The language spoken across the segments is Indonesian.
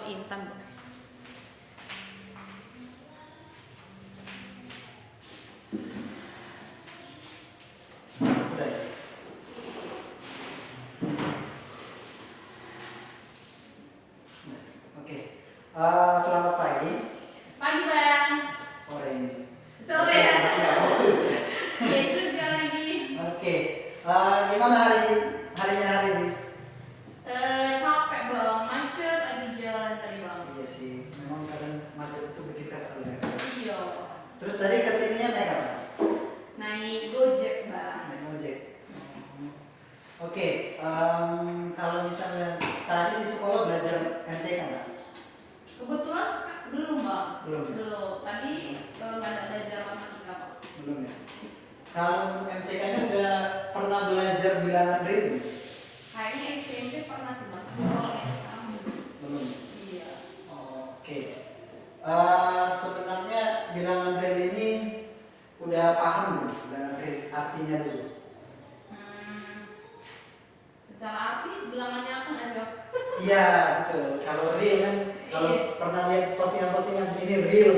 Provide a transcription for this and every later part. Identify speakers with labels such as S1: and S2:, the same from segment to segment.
S1: Intan.
S2: Oke. Selamat pagi.
S1: Pagi Bang.
S2: Sore ini.
S1: Sore ya.
S2: Iya
S1: juga lagi.
S2: Oke. Gimana harinya hari ini?
S1: Capek Bang, macet lagi jalan tadi Bang.
S2: Iya sih, memang kadang macet itu bikin kesel ya.
S1: Iya.
S2: Terus tadi kesininya naik apa?
S1: Naik Gojek Bang.
S2: Naik ojek. Oke. Kalau misalnya tadi di sekolah belajar MTK nggak?
S1: Kebetulan belum Bang.
S2: Belum.
S1: Tadi nggak ada belajar matematika Bang.
S2: Belum ya. Kalau MTK-nya udah pernah belajar bilangan real?
S1: Kayaknya SMP pernah sih Bang. Kalau SMA
S2: Belum.
S1: iya.
S2: Oke. Sebenarnya bilangan real ini udah paham belum bilangan real artinya dulu?
S1: Secara arti bilangannya apa nggak sih Bang?
S2: Iya betul. Kalau real kan, kalau pernah lihat postingan-postingan ini real,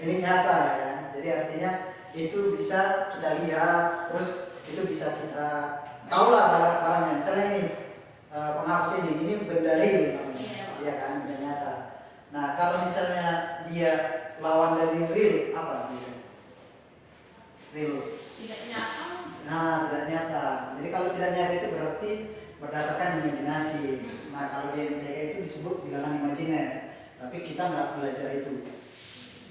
S2: ini nyata ya kan. Jadi artinya itu bisa kita lihat, terus itu bisa kita tahu lah barang-barangnya. Misalnya ini penghapus ini benda real, ya kan, benda nyata. Nah kalau misalnya dia lawan dari real apa bisa? Real.
S1: Tidak nyata.
S2: Nah tidak nyata. Jadi kalau tidak nyata itu berarti berdasarkan imajinasi. Nah kalau di MTK itu disebut bilangan imajiner, tapi kita nggak belajar itu.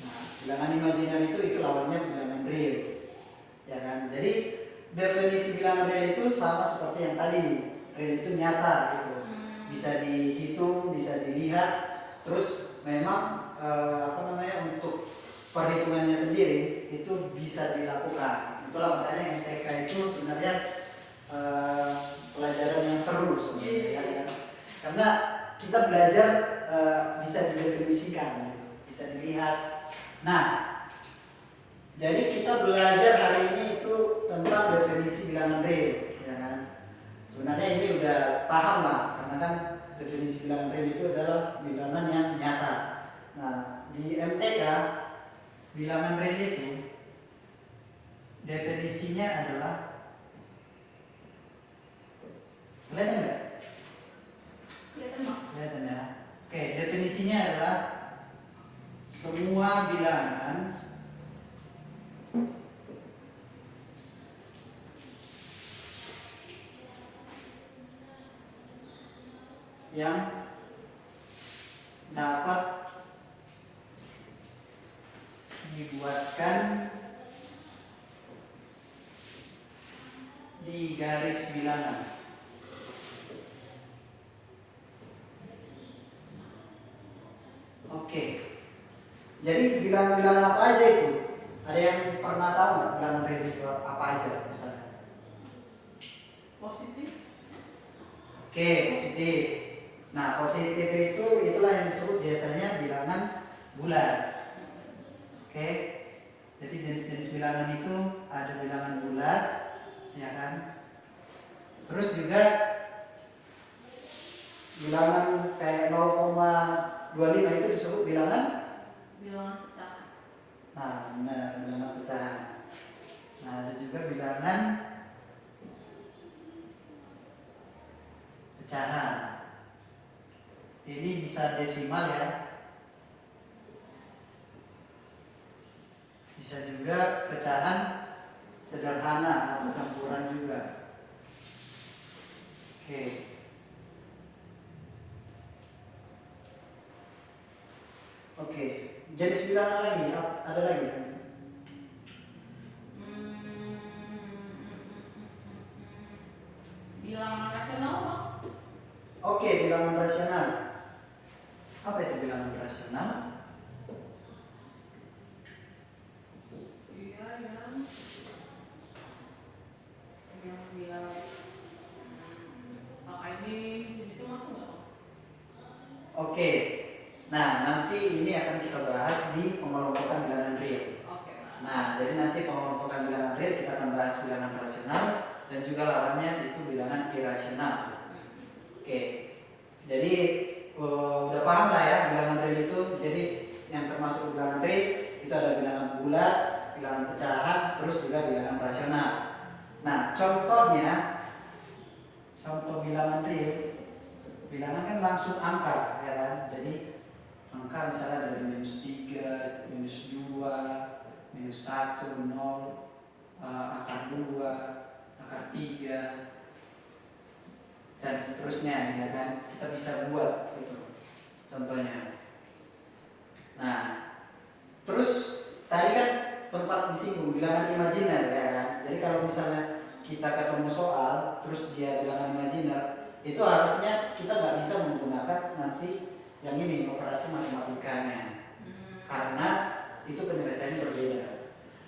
S2: Nah bilangan imajiner itu lawannya bilangan real, ya kan. Jadi definisi bilangan real itu sama seperti yang tadi. Real itu nyata gitu, bisa dihitung, bisa dilihat, terus memang untuk perhitungannya sendiri itu bisa dilakukan. Itulah makanya MTK itu sebenarnya pelajaran yang seru sebenarnya, ya. Karena kita belajar bisa didefinisikan, gitu, bisa dilihat. Nah, jadi kita belajar hari ini itu tentang definisi bilangan real, ya kan? Sebenarnya ini udah paham lah, karena kan definisi bilangan real itu adalah bilangan yang nyata. Nah, di MTK bilangan real itu definisinya adalah, kelihatan nggak? Kelihatan ya. Oke, definisinya adalah semua bilangan yang dapat dibuatkan di garis bilangan. Oke. Jadi bilangan-bilangan apa aja itu? Ada yang pernah tahu nggak bilangan real itu apa aja misalnya?
S1: Positif.
S2: Oke, positif. Nah, positif itu itulah yang disebut biasanya bilangan bulat. Oke. Jadi jenis-jenis bilangan itu ada bilangan bulat, ya kan? Terus juga bilangan kayak 0,25 itu disebut bilangan
S1: pecahan.
S2: Nah, benar, bilangan pecahan. Nah, ada juga bilangan pecahan. Ini bisa desimal ya. Bisa juga pecahan sederhana atau campuran juga. Oke. Oke, jenis bilangan lagi, ada lagi?
S1: Bilangan rasional Bang.
S2: Oke, bilangan rasional. Apa itu bilangan rasional?
S1: Iya yang dia ini itu masuk nggak Bang?
S2: Oke. Nah, nanti ini akan kita bahas di pengelompokan bilangan real.
S1: Oke, Bang.
S2: Nah, jadi nanti pengelompokan bilangan real kita akan bahas bilangan rasional dan juga lawannya itu bilangan irasional. Oke. Jadi udah paham lah ya bilangan real itu. Jadi yang termasuk bilangan real itu ada bilangan bulat, bilangan pecahan, terus juga bilangan rasional. Nah, contoh bilangan real, bilangan kan langsung angka, ya kan? Jadi angka misalnya dari -3, -2, -1, 0, akar 2, akar 3, dan seterusnya, ya kan? Kita bisa buat gitu contohnya. Nah, terus tadi kan sempat disinggung bilangan imajiner, ya kan? Jadi kalau misalnya kita ketemu soal terus dia bilangan imajiner, itu harusnya kita nggak bisa menggunakan nanti yang ini operasi matematikanya, karena itu penyelesaiannya berbeda.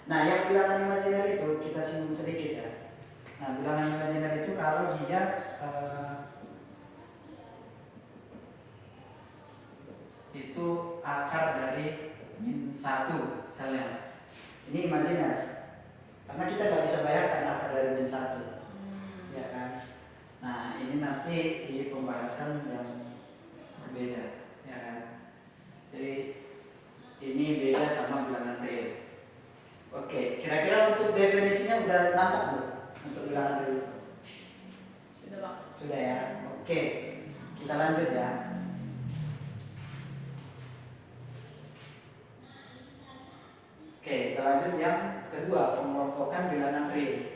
S2: Nah, yang bilangan imajiner itu kita singgung sedikit ya. Nah, bilangan imajiner itu kalau dia itu akar dari -1 misalnya. Ini imajiner. Karena kita nggak bisa bayangkan akar dari -1. Ya kan? Nah, ini nanti di pembahasan yang berbeda, ya kan? Jadi ini beda sama bilangan real. Oke, kira-kira untuk definisinya udah nangkap belum untuk bilangan real itu?
S1: Sudah, Pak.
S2: Sudah ya. Oke, kita lanjut ya. Oke, kita lanjut yang kedua, pengelompokan bilangan real.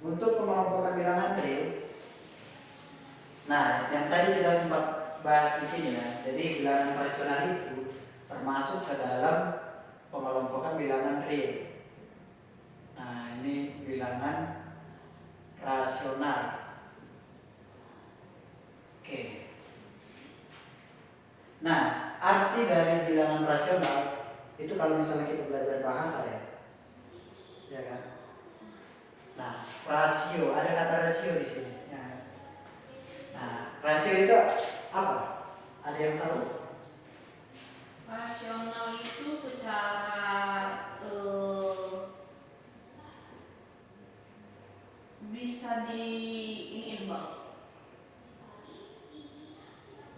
S2: Untuk pengelompokan bilangan real, nah yang tadi kita sempat bahas di sini ya. Jadi bilangan rasional itu termasuk ke dalam pengelompokan bilangan real. Nah, ini bilangan rasional. Oke. Nah, arti dari bilangan rasional itu kalau misalnya kita belajar bahasa ya kan? Nah, rasio, ada kata rasio di sini. Ya. Nah, rasio itu apa? Ada yang tahu?
S1: Rasional itu secara bisa Bang.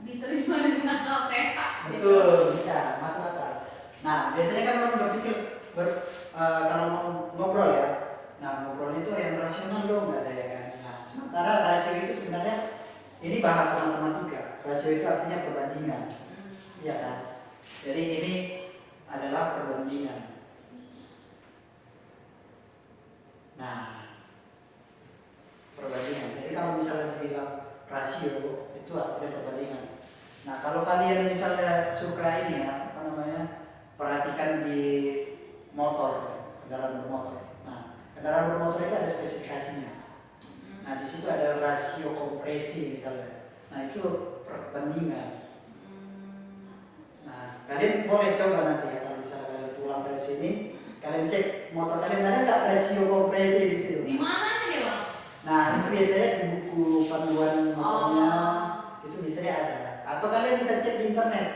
S1: Diterima dengan akal sehat.
S2: Betul, bisa, masuk akal. Nah, biasanya kan orang berpikir kalau mau ngobrol ya. Nah, ngobrol itu yang rasional dong, katanya kan. Nah, sementara rasio itu sebenarnya ini bahasa matematika. Rasio itu artinya perbandingan. Iya kan? Jadi ini adalah perbandingan. Nah, perbandingan. Jadi kalau misalnya dibilang rasio itu artinya perbandingan. Nah, kalau kalian misalnya suka ini ya, apa namanya, perhatikan di motor, kendaraan bermotor. Nah, kendaraan bermotor itu ada spesifikasinya. Nah, di situ ada rasio kompresi misalnya. Nah, itu perbandingan. Nah, kalian boleh coba nanti ya, kalau misalnya kalian pulang dari sini, kalian cek motor kalian ada nggak rasio kompresi di situ.
S1: Di mana aja Bang?
S2: Nah, itu biasanya di buku panduan motornya, itu biasanya ada. Atau kalian bisa cek di internet.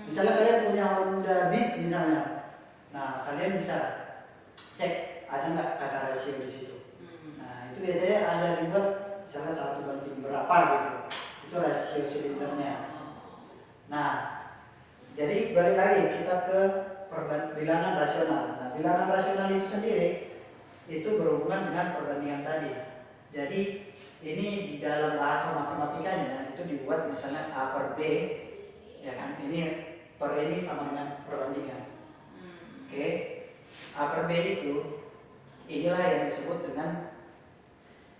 S2: Misalnya kalian punya Honda Beat misalnya. Nah, kalian bisa cek ada nggak kata rasio di situ. Nah, itu biasanya ada dibuat misalnya 1:berapa gitu. Itu rasio silindernya. Nah, jadi balik lagi kita ke bilangan rasional. Nah, bilangan rasional itu sendiri itu berhubungan dengan perbandingan tadi. Jadi ini di dalam bahasa matematikanya itu dibuat misalnya A per B, ya kan? Ini per ini sama dengan perbandingan. Oke. A per B itu inilah yang disebut dengan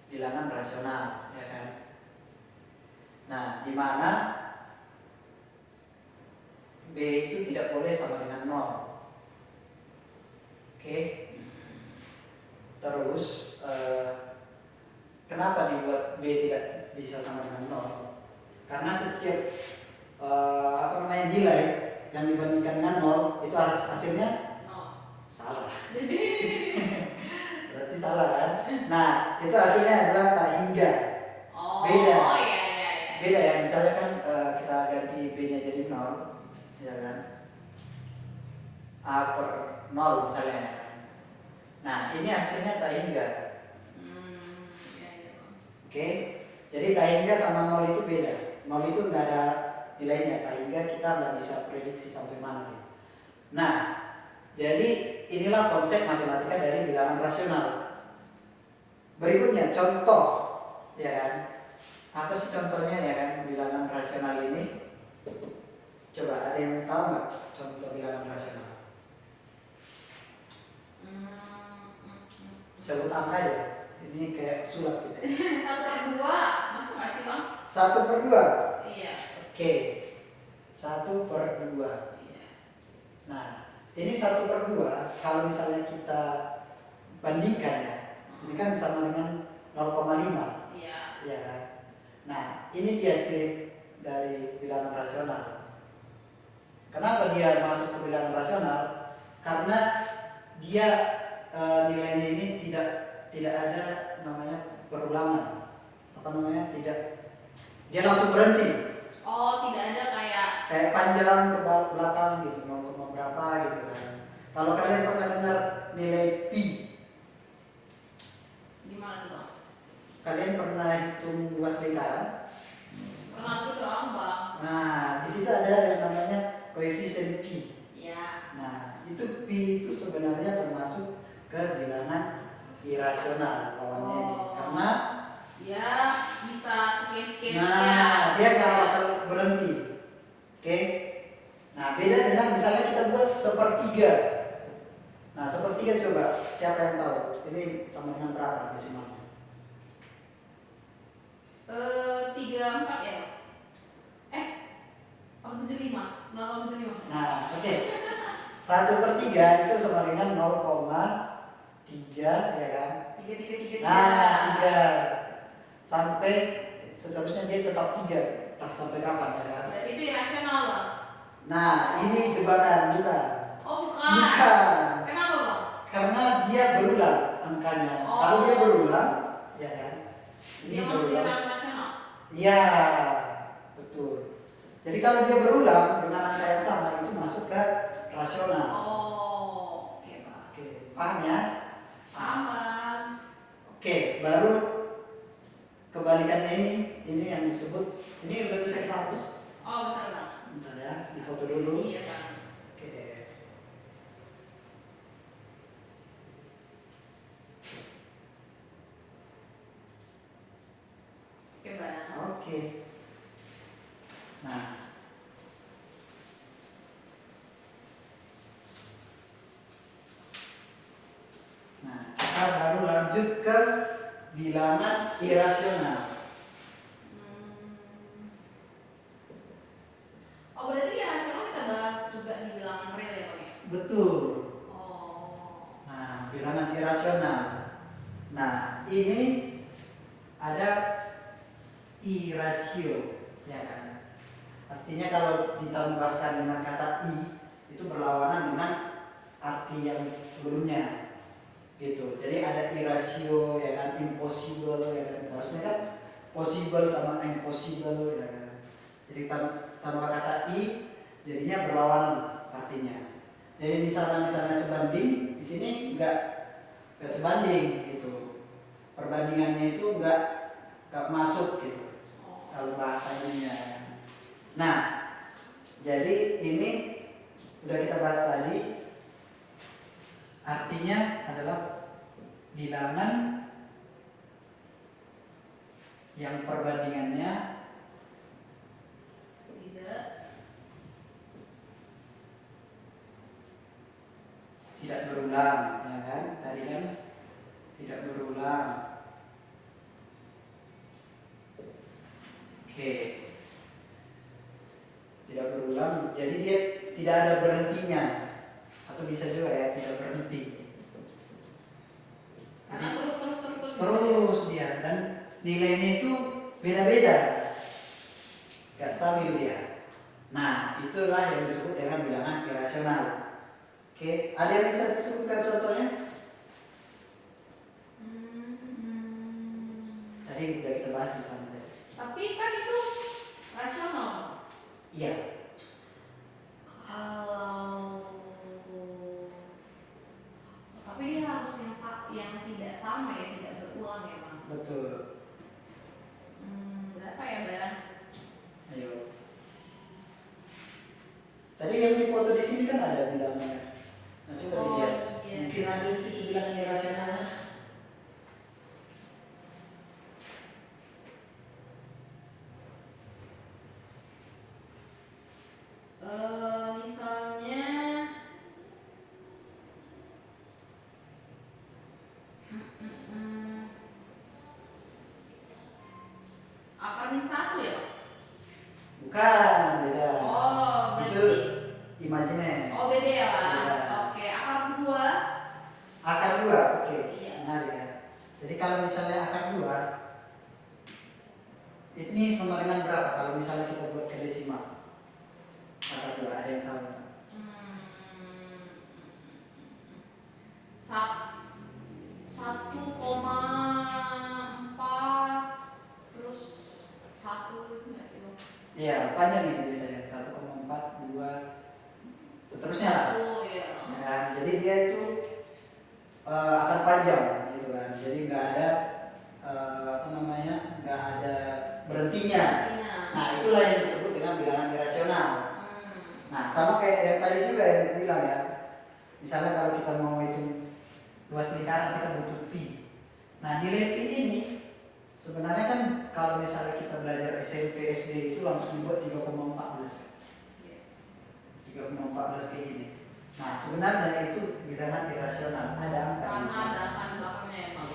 S2: bilangan rasional, ya kan? Nah, di mana B itu tidak boleh sama dengan 0. Oke. Terus kenapa dibuat B tidak bisa sama dengan 0? Karena setiap nilai yang dibandingkan dengan 0 itu hasilnya salah. Berarti berarti salah kan? Nah, itu hasilnya adalah tak hingga.
S1: Oh,
S2: Beda.
S1: iya.
S2: Beda ya, misalnya kan kita ganti B-nya jadi 0, ya kan? A per 0 misalnya. Nah, ini hasilnya tak hingga.
S1: Iya.
S2: Oke, jadi tak hingga sama 0 itu beda. 0 itu nggak ada nilainya, tak hingga kita nggak bisa prediksi sampai mana. Gitu. Nah, jadi inilah konsep matematika dari bilangan rasional. Berikutnya contoh, ya kan? Apa sih contohnya ya kan bilangan rasional ini? Coba ada yang tahu nggak contoh bilangan rasional? Sebut angka ya. Ini kayak sulap gitu.
S1: 1/2 masuk nggak sih bang?
S2: 1/2.
S1: Iya.
S2: Oke. 1/2.
S1: Iya.
S2: Nah, ini 1/2 kalau misalnya kita bandingkan ya, ini kan sama dengan 0,5.
S1: Iya.
S2: Ya kan? Nah, ini dia ciri dari bilangan rasional. Kenapa dia masuk ke bilangan rasional? Karena dia nilainya ini tidak ada namanya perulangan. Apa namanya? Dia langsung berhenti.
S1: Oh, tidak ada
S2: Kayak panjang ke belakang gitu, 0, berapa gitu kan. Kalau kalian pernah dengar nilai pi,
S1: gimana tuh bang?
S2: kalian pernah hitung luas lingkaran?
S1: Pernah tuh doang bang.
S2: Nah, di situ ada yang namanya koefisien pi.
S1: Iya.
S2: Nah, itu pi itu sebenarnya termasuk ke bilangan irasional lawannya ini. Karena
S1: ya bisa sekian.
S2: nah, dia nggak bakal berhenti. Oke. Nah, beda dengan misalnya kita buat 1/3. Nah, 1/3 coba siapa yang tahu? Ini sama dengan berapa desimalnya?
S1: 34 ya bang? 75. 0,75.
S2: Nah, oke. 1/3 itu sama dengan 0,3 ya kan?
S1: 3.
S2: Nah, 3 sampai seterusnya dia tetap 3. Entah sampai kapan ya kan?
S1: Berarti itu irasional bang?
S2: Nah, ini jebakan bukan?
S1: Oh bukan.
S2: Bukan.
S1: Kenapa bang?
S2: Karena dia berulang angkanya.
S1: Oh.
S2: Kalau dia berulang, ya kan? Ini
S1: Dia masuk
S2: berulang.
S1: irasional.
S2: Iya, betul. Jadi kalau dia berulang dengan angka yang sama itu masuk ke rasional.
S1: Oh, oke bang.
S2: Oke, paham ya?
S1: Paham bang.
S2: Oke, baru kebalikannya ini yang disebut, ini udah bisa kita hapus.
S1: Oh bentar bang.
S2: Bentar ya, di foto dulu.
S1: Iya bang.
S2: Oke.
S1: Oke bang.
S2: Oke. Nah, kita baru lanjut ke bilangan irasional.
S1: Oh berarti irasional kita bahas juga di bilangan real ya bang ya?
S2: Betul.
S1: Oh.
S2: Nah, bilangan irasional. Nah, ini ada i rasio, ya kan? Artinya kalau ditambahkan dengan kata i itu berlawanan dengan arti yang sebelumnya. Gitu. Jadi ada i rasio, ya kan, impossible, ya kan. Harusnya kan possible sama impossible, ya kan. Jadi tambah kata i jadinya berlawanan artinya. Jadi misalnya sebanding, di sini enggak sebanding gitu. Perbandingannya itu enggak masuk gitu. Kalau bahasa ininya. Nah, jadi ini udah kita bahas tadi. Artinya adalah bilangan yang perbandingannya tidak berulang, ya kan? Tadi kan tidak berulang. Oke. Tidak berulang, jadi dia tidak ada berhentinya. Atau bisa juga ya tidak berhenti.
S1: Karena
S2: Terus dia dan nilainya itu beda-beda, gak stabil dia. Nah, itulah yang disebut dengan bilangan irasional. Oke, ada yang bisa disebutkan contohnya? Tadi udah kita bahas di sana.
S1: Tapi kan itu rasional.
S2: Iya.
S1: Kalau tapi dia harus yang tidak sama ya, tidak berulang ya bang.
S2: Betul.
S1: Berapa ya bang?
S2: Ayo. Tadi yang di foto di sini kan ada bilangannya. Nah, coba dilihat.
S1: Iya.
S2: Mungkin ada di situ bilangan irasionalnya.
S1: Misalnya akar min 1 ya?
S2: Bukan, beda.
S1: Oh,
S2: Itu
S1: berarti
S2: imajiner.
S1: oh beda ya Pak?
S2: Beda.
S1: Oke, akar 2.
S2: Akar 2, oke.
S1: Iya.
S2: Menarik ya. Jadi kalau misalnya akar 2 ini sama dengan berapa kalau misalnya kita buat ke desimal? Akar 2 ada yang tahu?
S1: Satu koma empat terus 1 itu nggak sih Bang?
S2: Iya, panjang ini biasanya 1,4, 2 seterusnya lah.
S1: Ya.
S2: Ya kan? Jadi dia itu akan panjang gitu kan. Jadi nggak ada nggak ada berhentinya. Nah, itulah yang disebut dengan bilangan irasional. Nah, sama kayak yang tadi juga yang aku bilang ya. Misalnya kalau kita mau hitung luas lingkaran kita butuh V. Nah, nilai V ini sebenarnya kan kalau misalnya kita belajar SMP SD itu langsung dibuat 3,14. 3,14 kayak gini. Nah, sebenarnya itu bilangan irasional, ada angka.
S1: Karena ada angka belakangnya ya Bang,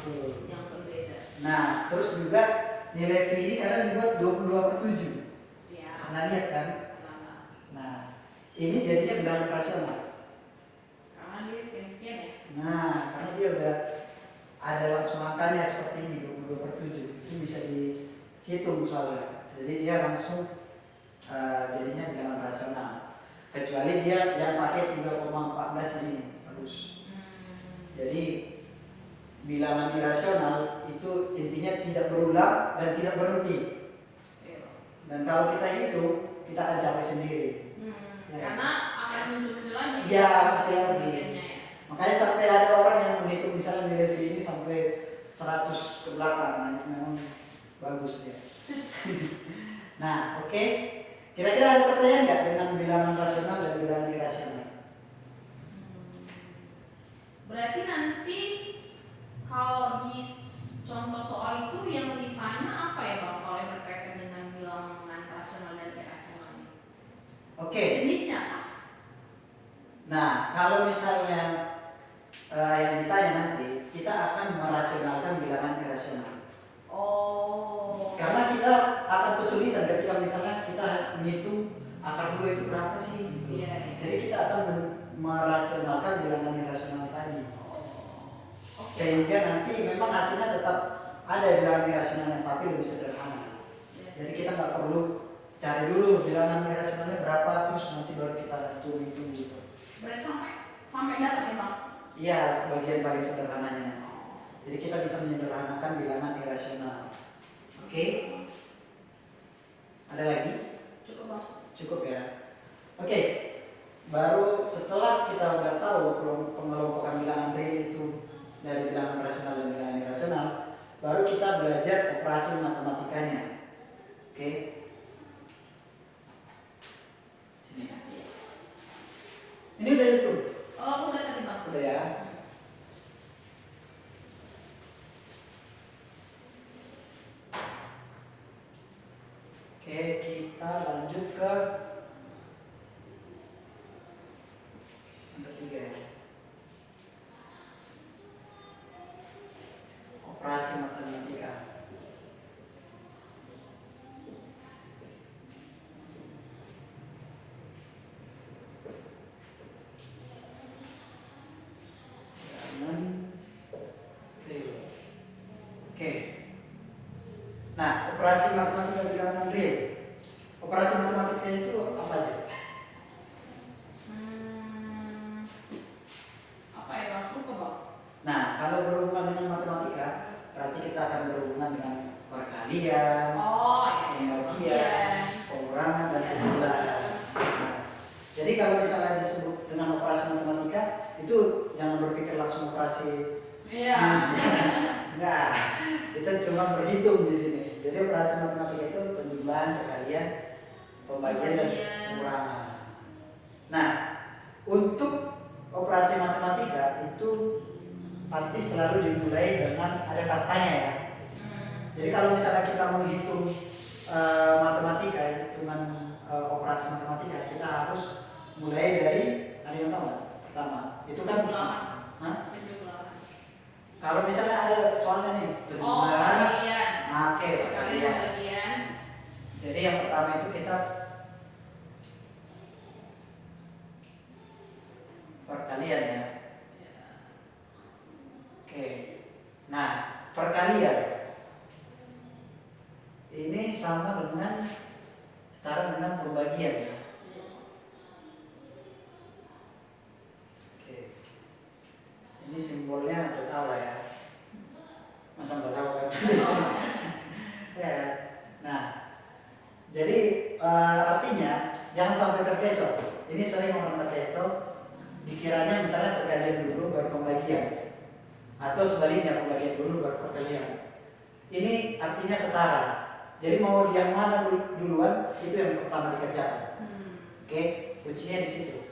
S1: yang berbeda.
S2: Nah, terus juga nilai V ini kadang dibuat 22/7.
S1: Iya.
S2: Pernah lihat kan?
S1: Kenapa?
S2: Nah, ini jadinya bilangan rasional.
S1: Karena dia sekian-sekian ya.
S2: Nah, karena dia udah ada langsung angkanya seperti ini 22/7. Itu bisa dihitung soalnya. Jadi dia langsung jadinya bilangan rasional. Kecuali dia yang pakai 3,14 ini terus. Jadi bilangan irasional itu intinya tidak berulang dan tidak berhenti. Dan kalau kita hitung, kita akan capek sendiri. Ya.
S1: Karena akan muncul-muncul lagi.
S2: Iya, muncul lagi.
S1: bagiannya ya.
S2: Makanya sampai ada orang yang menghitung misalnya nilai V ini sampai 100 ke belakang. Nah, itu memang bagus ya. Nah, oke. Kira-kira ada pertanyaan nggak dengan bilangan rasional dan bilangan irasional?
S1: Berarti nanti kalau di contoh soal itu yang ditanya apa ya Bang kalau yang berkaitan dengan bilangan rasional dan irasional ini?
S2: Oke.
S1: Jenisnya apa?
S2: Nah, kalau misalnya yang ditanya nanti, kita akan merasionalkan bilangan irasional.
S1: Oh.
S2: Karena kita akan kesulitan ketika misalnya kita menghitung akar 2 itu berapa sih gitu.
S1: Iya, iya.
S2: Jadi kita akan merasionalkan bilangan irasional tadi.
S1: Oke.
S2: Sehingga nanti memang hasilnya tetap ada bilangan irasionalnya tapi lebih sederhana.
S1: Iya.
S2: Jadi kita nggak perlu cari dulu bilangan irasionalnya berapa terus nanti baru kita hitung gitu.
S1: Berarti sampai dapat ya Bang?
S2: Iya, bagian paling sederhananya. Jadi kita bisa menyederhanakan bilangan irasional. Oke? Ada lagi?
S1: Cukup Bang.
S2: Cukup ya. Oke. Baru setelah kita udah tahu pengelompokan bilangan real itu dari bilangan rasional dan bilangan irasional, baru kita belajar operasi matematikanya. Oke? Sini. Ini udah itu.
S1: Oh, udah tadi Bang.
S2: Udah ya. Oke, kita lanjut ke yang ketiga ya. Operasi matematika. Bilangan real. Oke. Nah, operasi matematika bilangan real. Operasi matematika itu apa aja?
S1: Apa ya Bang? Lupa Bang.
S2: Nah, kalau berhubungan dengan matematika, berarti kita akan berhubungan dengan perkalian,
S1: Oh, ya.
S2: pembagian, pengurangan dan penjumlahan. Nah, jadi kalau misalnya disebut dengan operasi matematika itu jangan berpikir langsung operasi.
S1: Iya.
S2: Nah, kita cuma berhitung di sini. Jadi operasi matematika itu penjumlahan, perkalian, pembagian dan pengurangan. Nah, untuk operasi matematika itu pasti selalu dimulai dengan ada kastanya ya. Jadi kalau misalnya kita menghitung matematika, hitungan operasi matematika, kita harus mulai dari ada yang tahu nggak? Pertama, itu kan
S1: Penjumlahan.
S2: kalau misalnya ada soalnya nih
S1: Oh,
S2: penjumlahan,
S1: perkalian.
S2: oke, perkalian.
S1: Perkalian.
S2: Jadi yang pertama itu kita perkalian ya. Oke. Nah, perkalian ini sama dengan setara dengan pembagian ya. Oke. Ini simbolnya udah tahu lah ya. Masa nggak tahu kan? Ya. Nah, jadi artinya jangan sampai terkecoh. Ini sering orang terkecoh. Dikiranya misalnya perkalian dulu baru pembagian, atau sebaliknya pembagian dulu baru perkalian. Ini artinya setara. Jadi mau yang mana duluan itu yang pertama dikerjakan. Oke, kuncinya di situ.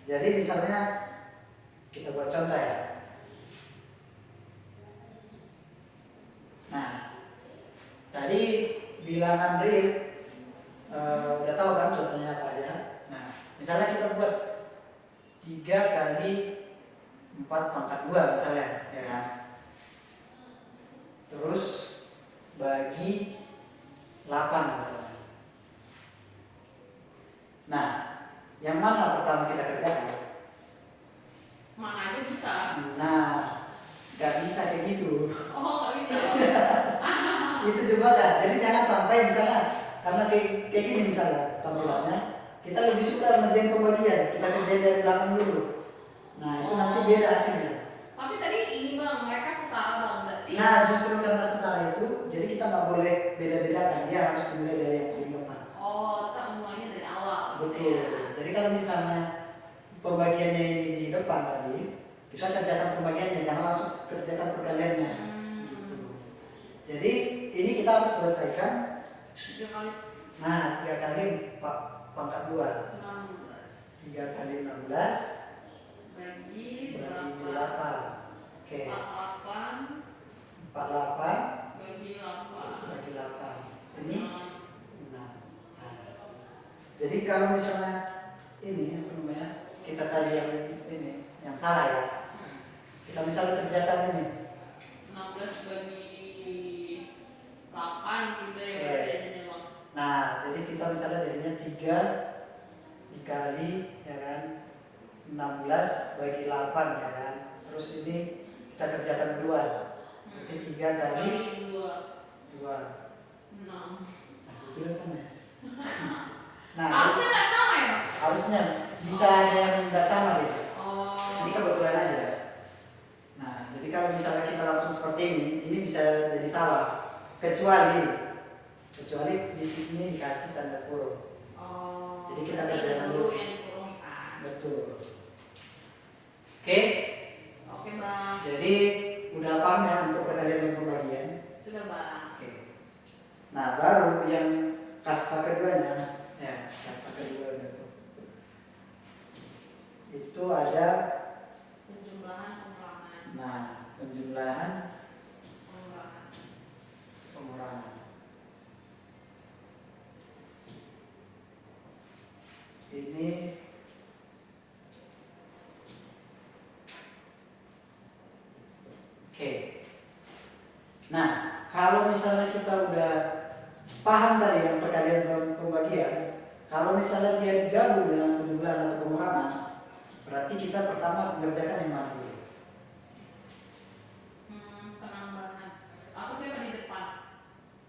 S2: Jadi misalnya kita buat contoh ya. Nah, tadi bilangan real udah tahu kan contohnya apa aja. Nah, misalnya kita buat 3 kali 4 pangkat 2 misalnya, ya kan? Terus bagi 8 misalnya. Nah, yang mana pertama kita kerjakan?
S1: Mana aja bisa.
S2: Nah, gak bisa kayak gitu.
S1: Oh, nggak bisa.
S2: Itu juga kan. Jadi jangan sampai misalnya karena kayak gini misalnya tampilannya, kita lebih suka ngerjain pembagian, kita kerjain dari belakang dulu. Nah, itu nanti beda hasilnya.
S1: Tapi tadi ini bang, mereka setara bang berarti.
S2: Nah, justru karena setara itu, jadi kita nggak boleh beda-bedakan. Dia harus dimulai dari yang paling depan.
S1: Oh, tetap mulainya dari awal.
S2: Betul. Jadi kalau misalnya pembagiannya ini di depan tadi, kita kerjakan pembagiannya, jangan langsung kerjakan perkaliannya. Gitu. Jadi ini kita harus selesaikan.
S1: 3 kali.
S2: Nah, 3 kali pangkat 2.
S1: 16.
S2: 3 kali 16
S1: Bagi
S2: 8. Oke.
S1: 48.
S2: 48
S1: Bagi 8.
S2: bagi 8. Ini 6. Nah, jadi kalau misalnya ini apa namanya? Kita tadi yang ini yang salah ya. Kita misalnya kerjakan ini
S1: 16 bagi 8 gitu ya
S2: Oke.
S1: berarti jadinya bang.
S2: Nah, jadi kita misalnya jadinya 3 dikali ya kan 16 bagi 8 ya kan. Terus ini kita kerjakan duluan. Berarti 3 kali 2.
S1: 6.
S2: Nah, itu sama ya. Nah,
S1: Harusnya nggak sama ya bang?
S2: harusnya bisa ada yang nggak sama gitu.
S1: Oh.
S2: Ini kebetulan aja. Nah, jadi kalau misalnya kita langsung seperti ini bisa jadi salah. Kecuali di sini dikasih tanda kurung.
S1: Oh.
S2: Jadi kita
S1: Berarti
S2: kerjakan
S1: dulu
S2: dulu.
S1: yang dikurungkan.
S2: Betul. Oke.
S1: Oke bang.
S2: Jadi udah paham ya untuk perkalian dan pembagian.
S1: Sudah bang.
S2: Oke. Nah, baru yang kasta keduanya, ya kasta keduanya itu ada
S1: Penjumlahan pengurangan.
S2: nah penjumlahan
S1: Pengurangan.
S2: pengurangan. Ini oke. Nah, kalau misalnya kita udah paham tadi yang perkalian dan pembagian, kalau misalnya dia digabung dengan penjumlahan atau pengurangan, berarti kita pertama mengerjakan yang mana dulu?
S1: Penambahan. Aku siapa di depan?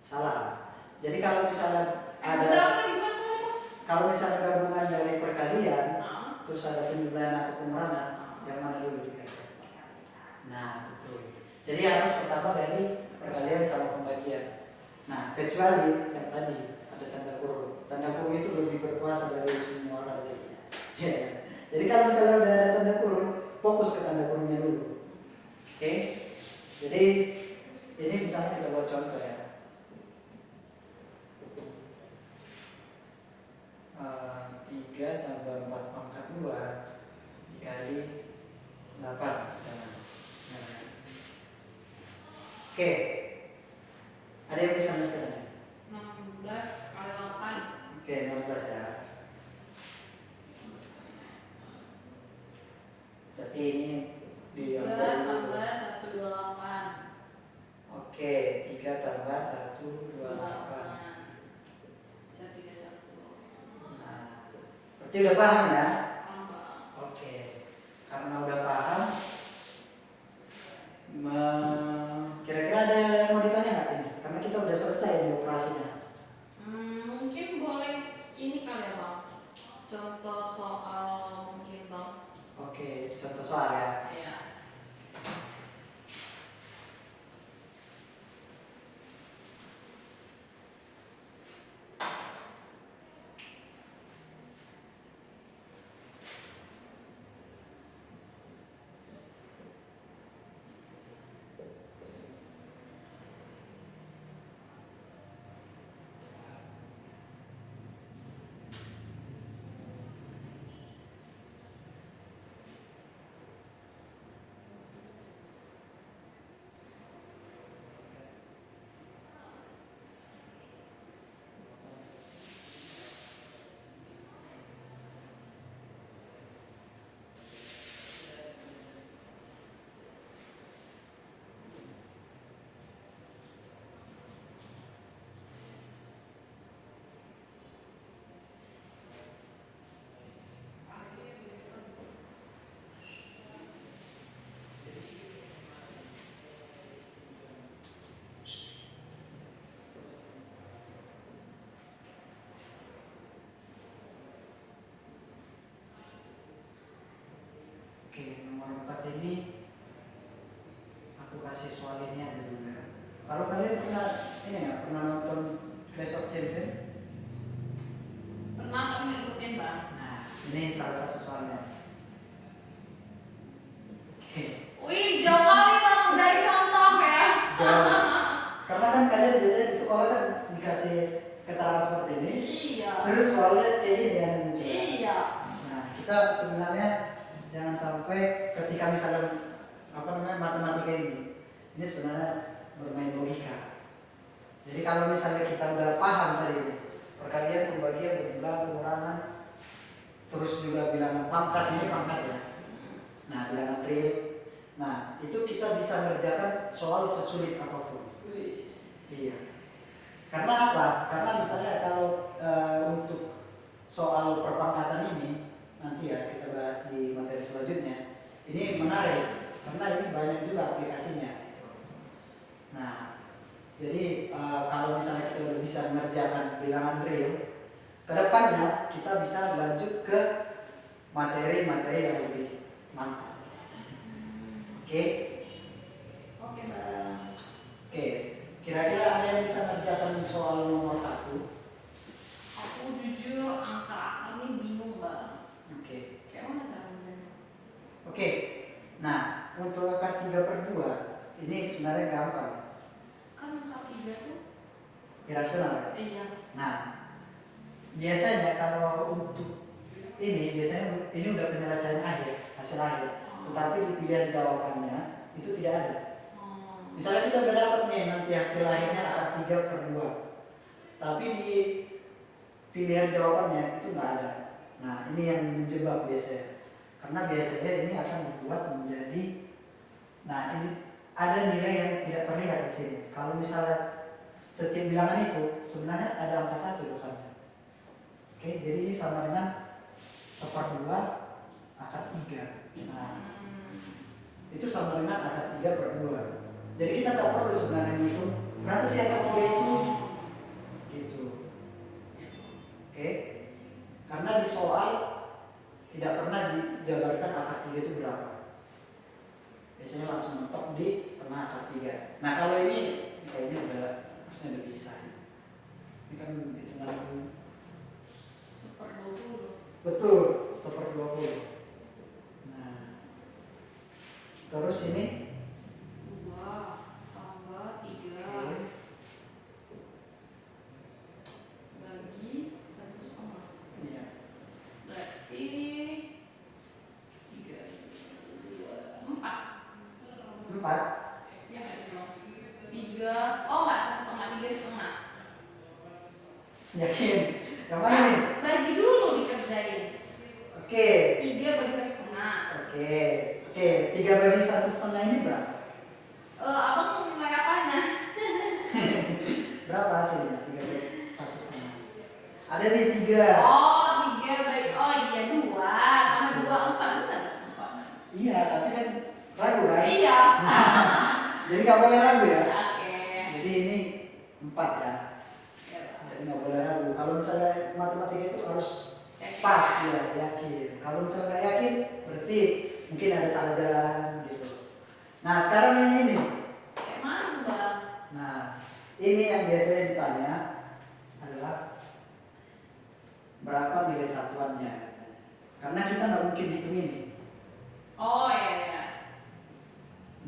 S2: Salah. Jadi kalau misalnya
S1: Berapa
S2: ada
S1: tadi gimana soalnya bang?
S2: kalau misalnya gabungan dari perkalian,
S1: Nah.
S2: terus ada penjumlahan atau pengurangan, yang mana dulu dikerjakan? Nah, betul. Jadi harus pertama dari perkalian sama pembagian. Nah, kecuali yang tadi ada tanda kurung. Tanda kurung itu lebih berkuasa dari semua raja. Ya. Jadi kalau misalnya udah ada tanda kurung, fokus ke tanda kurungnya dulu. Oke? Jadi ini misalnya kita buat contoh ya. 3 tambah 4 pangkat 2 dikali 8. Nah. Oke. Ada yang bisa baca?
S1: 16 kali 8.
S2: Oke, 16 ya. Jadi ini di
S1: 3 tambah 128.
S2: Oke, 3 tambah 128.
S1: Bisa 31.
S2: Nah, berarti udah paham ya?
S1: Paham, Bang.
S2: Oke. Karena udah paham, kira-kira ada yang mau ditanya nggak ini? Karena kita udah selesai ini operasinya.
S1: Mungkin boleh ini kali ya, Bang. Contoh soal mungkin, Bang.
S2: Oke, contoh soal ya.
S1: Iya.
S2: Oke, nomor 4 ini aku kasih soal ini aja dulu ya. Kalau kalian pernah ini nggak pernah nonton Clash of Champions?
S1: Pernah tapi nggak ikutin, Bang.
S2: Nah, ini salah satu soalnya. Oke,
S1: Wih, jauh kali, Bang, dari contoh ya.
S2: jauh. Karena kan kalian biasanya di sekolah kan dikasih keterangan seperti ini.
S1: Iya.
S2: Terus soalnya kayak gini kan muncul.
S1: Iya.
S2: Nah, kita sebenarnya jangan sampai ketika misalnya matematika ini sebenarnya bermain logika. Jadi kalau misalnya kita udah paham tadi perkalian, pembagian, berjumlah, pengurangan, terus juga bilangan pangkat, ini pangkat ya. Nah, bilangan real. Nah, itu kita bisa mengerjakan soal sesulit apapun.
S1: Wih.
S2: Iya. Karena apa? Karena misalnya kalau untuk soal perpangkatan ini nanti ya kita bahas di materi selanjutnya. Ini menarik karena ini banyak juga aplikasinya. Gitu. Nah, jadi kalau misalnya kita udah bisa mengerjakan bilangan real, kedepannya kita bisa lanjut ke materi-materi yang lebih mantap. Oke?
S1: Oke, Bang.
S2: Oke. Kira-kira ada yang bisa mengerjakan soal nomor 1?
S1: Aku jujur angka ini bingung, Bang.
S2: Oke.
S1: Kayak mana cara ngerjainnya?
S2: Oke. Nah, untuk akar 3/2 ini sebenarnya gampang.
S1: Kan angka 3 tuh
S2: Irasional ya?
S1: iya.
S2: Nah, biasanya kalau untuk ini biasanya ini udah penyelesaian akhir, hasil akhir. Tetapi di pilihan jawabannya itu tidak ada. Misalnya kita udah dapat nih nanti hasil akhirnya akar 3/2. Tapi di pilihan jawabannya itu nggak ada. Nah, ini yang menjebak biasanya. Karena biasanya ini akan dibuat menjadi, nah ini ada nilai yang tidak terlihat di sini. Kalau misalnya setiap bilangan itu sebenarnya ada angka 1 depannya. Oke, jadi ini sama dengan 1/2 akar 3. Nah, itu sama dengan akar 3/2. Jadi kita nggak perlu sebenarnya menghitung berapa sih akar 3 itu. Gitu. Oke. Karena di soal tidak pernah dijabarkan akar 3 itu berapa. Biasanya langsung mentok di setengah akar 3. Nah, kalau ini kayaknya udah harusnya udah bisa. Ini kan hitungan
S1: 1/20.
S2: betul 1/20. Nah, terus ini
S1: 2 tambah 3
S2: oke,
S1: bagi 1/2.
S2: iya
S1: Berarti 3, 2, 4.
S2: 4.
S1: Ya kan dong. 3. Oh enggak, 1/2, 3,5.
S2: Yakin? Yang mana nih?
S1: Bagi dulu dikerjain.
S2: Oke,
S1: 3 bagi 1/2.
S2: oke, oke. 3 bagi 1/2 ini berapa?
S1: Abang mau mulai apanya?
S2: Berapa hasilnya? 3 bagi 1/2. Ada nih 3.
S1: Oh, 3 bagi, oh iya 2 tambah 2, 4, benar? 4.
S2: Iya, tapi kan ragu kan?
S1: Iya.
S2: Jadi nggak boleh ragu ya.
S1: Oke.
S2: Jadi ini 4 ya.
S1: Ya, Bang.
S2: Jadi nggak boleh ragu. Kalau misalnya matematika itu harus
S1: Yakin.
S2: pas ya, yakin. Kalau misalnya nggak yakin, berarti mungkin ada salah jalan gitu. Nah sekarang yang ini.
S1: Kayak mana, Bang?
S2: Nah ini yang biasanya ditanya adalah berapa nilai satuannya. Karena kita nggak mungkin hitung ini.
S1: Oh iya iya.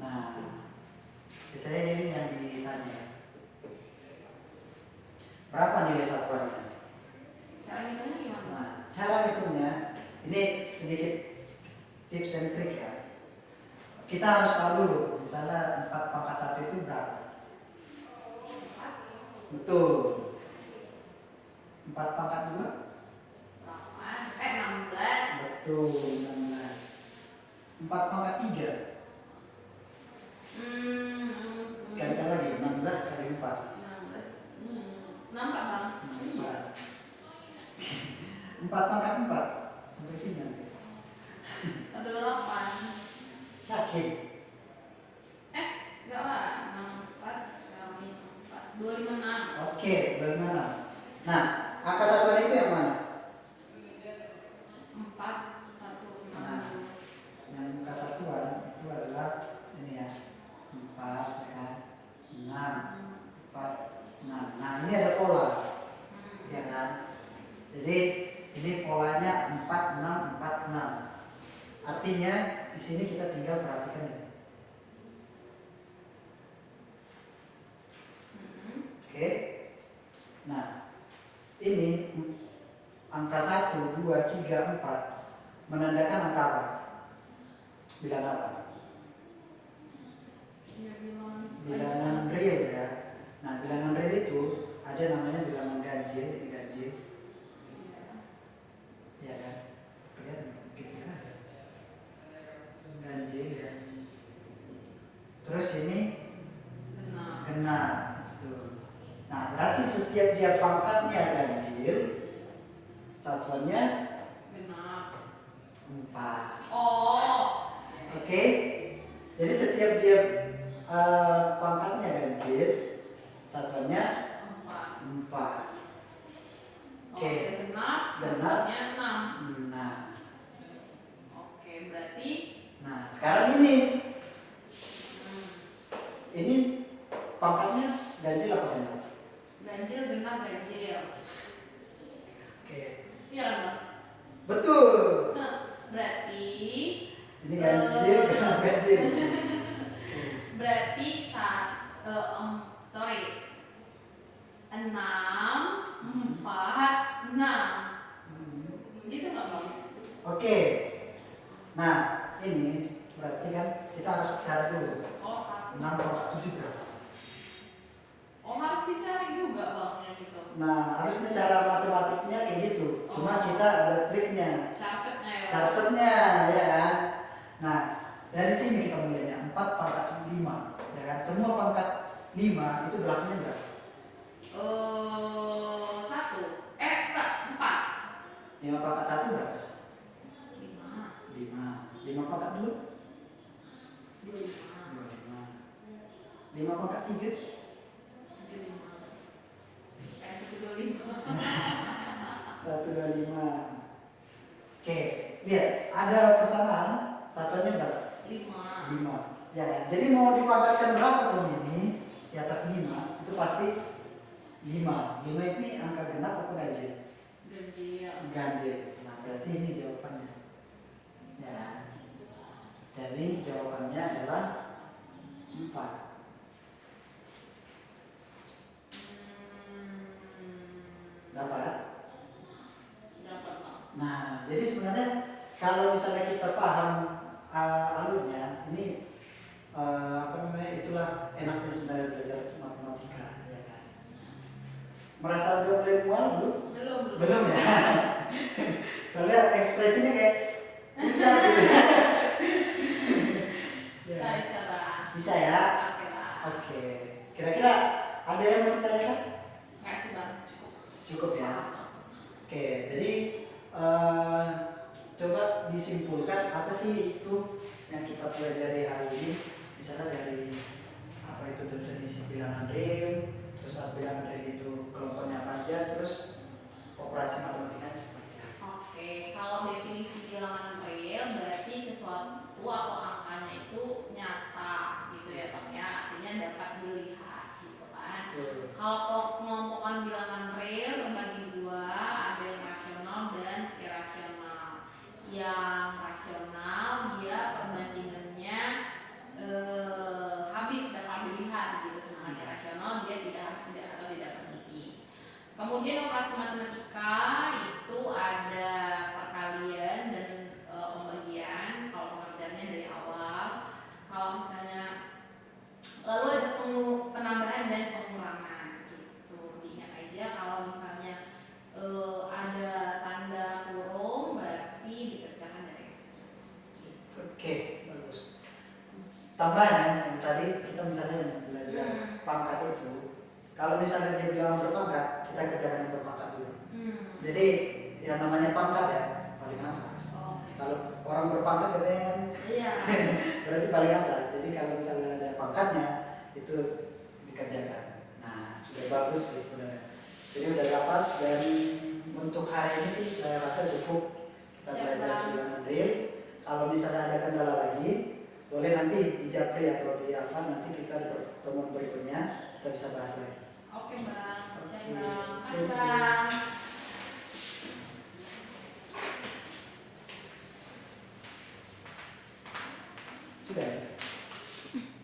S2: Nah biasanya ini yang ditanya. Berapa nilai satuannya?
S1: Cara ngitungnya gimana?
S2: Nah, cara hitungnya ini sedikit tips and trick ya. Kita harus tahu dulu, misalnya 4/1 itu berapa?
S1: 4,
S2: Betul. 4/2?
S1: 8, 16.
S2: Betul, 16. 4/3? Kalikan lagi, 16 kali 4.
S1: 16. Nampak, Bang? Iya.
S2: 4/4? Sampai sini nanti.
S1: Ada 8.
S2: Yakin?
S1: Enggak lah. 64 kali 4, 256.
S2: Oke, bagaimana? Nah, angka satuan itu yang mana?
S1: 4, 1, 6.
S2: Nah, yang angka satuan itu adalah ini ya, 4 ya kan, 6, 4, 6. Nah ini ada pola, ya kan? Jadi ini polanya 4, 6, 4, 6. Artinya di sini kita tinggal perhatikan ini. Oke. Nah ini angka 1, 2, 3, 4 menandakan angka apa? Bilangan apa?
S1: Ya,
S2: Bilangan real ya. Nah bilangan real itu ada namanya bilangan ganjil, ini ganjil, ya kan? Kelihatan kecil kan? Ganjil ya. Terus ini
S1: Genap.
S2: genap, betul. Nah berarti setiap dia pangkatnya ganjil, satuannya
S1: Genap.
S2: 4.
S1: Oh.
S2: Oke. Jadi setiap dia pangkatnya ganjil, satuannya 4. Oke.
S1: Genap.
S2: Genap.
S1: Satunya 6.
S2: Nah,
S1: Oke, berarti
S2: nah sekarang ini pangkatnya ganjil apa genap?
S1: ganjil, genap, ganjil.
S2: Oke.
S1: Iya kan, Bang?
S2: Betul.
S1: Berarti
S2: Ini ganjil, genap, ganjil.
S1: berarti sorry 6, 4, 6 gitu nggak, Bang?
S2: Oke. Nah, ini berarti kan kita harus cari dulu.
S1: Oh
S2: 6 pangkat 7 berapa?
S1: Oh harus dicari juga, Bang, yang gitu.
S2: Nah, harusnya cara matematiknya kayak gitu. Cuma kita ada triknya.
S1: Cacetnya ya, Bang?
S2: Cacetnya, ya kan? Nah, dari sini kita mulainya 4/5, ya kan? Semua pangkat 5 itu belakangnya berapa?
S1: 1. Enggak, 4.
S2: 5/1 berapa?
S1: 5.
S2: 5. 5/2?
S1: 25.
S2: 25. 5/3?
S1: 75. 125.
S2: 125. Oke, lihat ada persamaan. Satuannya berapa?
S1: 5.
S2: 5. Ya kan? Jadi mau dipangkatkan berapa pun ini di atas 5 itu pasti 5 ini angka genap apa ganjil?
S1: Ganjil.
S2: Ganjil. Nah berarti ini jawabannya. Ya. Jadi jawabannya adalah 4. Dapat?
S1: Dapat Bang.
S2: Nah, jadi sebenarnya kalau misalnya kita paham alurnya, ini itulah enaknya sebenarnya belajar matematika, ya kan? Merasa udah mulai mual belum? Belum ya? Soalnya ekspresinya kayak pucat gitu.
S1: Bisa Bang.
S2: Bisa ya?
S1: Oke Bang.
S2: Oke. Kira-kira ada yang mau ditanyakan?
S1: Enggak sih Bang, cukup.
S2: Cukup ya? Oke, jadi coba disimpulkan apa sih itu yang kita pelajari hari ini, misalnya dari apa itu definisi bilangan real, terus bilangan real itu kelompoknya apa aja, terus operasi matematikanya seperti apa.
S1: Oke, kalau definisi bilangan real berarti sesuatu atau angkanya itu nyata gitu ya Bang ya, artinya dapat dilihat gitu kan. Kalau pengelompokan bilangan real terbagi dua, ada yang rasional dan irasional. Yang rasional dia perbandingannya habis dapat dilihat gitu, sedangkan irasional dia tidak habis atau tidak terbagi. Kemudian operasi matematika itu ada perkalian dan pembagian. Kalau pengertiannya dari awal, kalau misalnya lalu ada penambahan dan pengurangan gitu. Diingat aja kalau misalnya ada tanda kurung berarti dikerjakan dari Excel gitu.
S2: Oke, bagus. Tambahan ya, yang tadi kita misalnya yang belajar pangkat itu, kalau misalnya dia bilang berpangkat, kita kerjakan yang berpangkat dulu. Jadi yang namanya pangkat ya paling atas. Kalau orang berpangkat katanya
S1: Iya.
S2: berarti paling atas. Jadi kalau misalnya ada pangkatnya itu dikerjakan. Nah sudah bagus sih sebenarnya. Jadi udah dapat, dan untuk hari ini sih saya rasa cukup kita belajar bilangan real. Kalau misalnya ada kendala lagi, boleh nanti di Japri atau di apa, nanti kita di pertemuan berikutnya kita bisa bahas lagi.
S1: Oke Bang, siap
S2: Oke.
S1: Bang.
S2: Thank you.
S1: Bang.